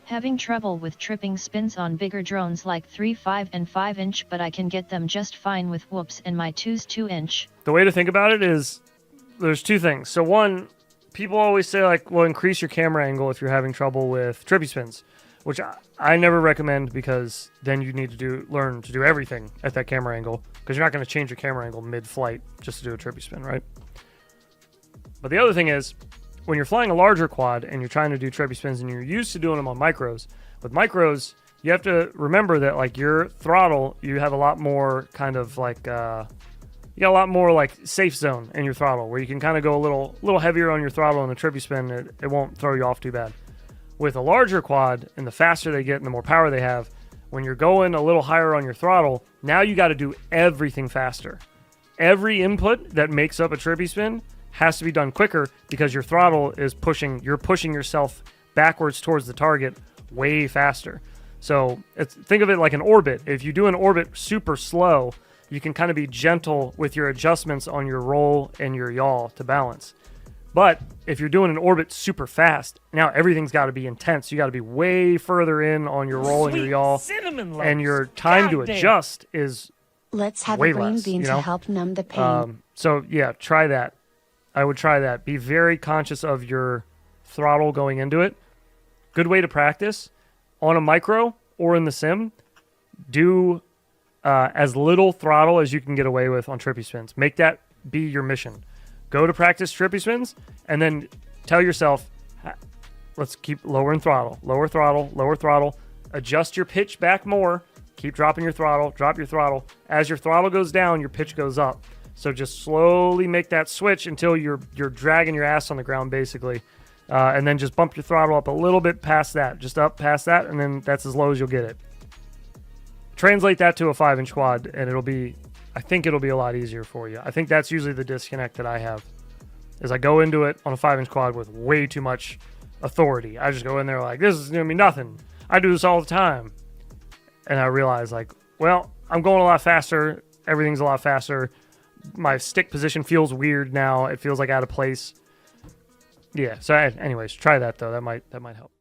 Having trouble with tripping spins on bigger drones like 3, 5 and 5 inch, but I can get them just fine with whoops and my 2's 2 inch. The way to think about it is there's two things. So one, people always say like, well, increase your camera angle if you're having trouble with trippy spins, which I never recommend because then you need to learn to do everything at that camera angle because you're not going to change your camera angle mid-flight just to do a trippy spin, right? But the other thing is, when you're flying a larger quad and you're trying to do trippy spins and you're used to doing them on micros, with micros, you have to remember that like your throttle, you have a lot more kind of like, you got a lot more like safe zone in your throttle where you can kind of go a little heavier on your throttle in a trippy spin. It won't throw you off too bad. With a larger quad, and the faster they get and the more power they have, when you're going a little higher on your throttle, now you got to do everything faster. Every input that makes up a trippy spin has to be done quicker because your throttle is you're pushing yourself backwards towards the target way faster. So think of it like an orbit. If you do an orbit super slow, you can kind of be gentle with your adjustments on your roll and your yaw to balance. But if you're doing an orbit super fast, now everything's got to be intense. You got to be way further in on your roll and your yaw, and your time to adjust is Let's have way a green less, bean you to know? help numb the pain. So yeah, try that. I would try that. Be very conscious of your throttle going into it. Good way to practice on a micro or in the sim. Do as little throttle as you can get away with on trippy spins. Make that be your mission. Go to practice trippy spins and then tell yourself, let's keep lowering throttle, lower throttle, lower throttle. Adjust your pitch back more. Keep dropping your throttle, drop your throttle. As your throttle goes down, your pitch goes up. So just slowly make that switch until you're dragging your ass on the ground, basically. And then just bump your throttle up a little bit past that. Just up past that, and then that's as low as you'll get it. Translate that to a 5-inch quad, and I think it'll be a lot easier for you. I think that's usually the disconnect that I have, is I go into it on a 5-inch quad with way too much authority. I just go in there like, this is going to be nothing. I do this all the time. And I realize, like, well, I'm going a lot faster. Everything's a lot faster. My stick position feels weird now. It feels like out of place. Yeah. So anyways, try that though. That might help.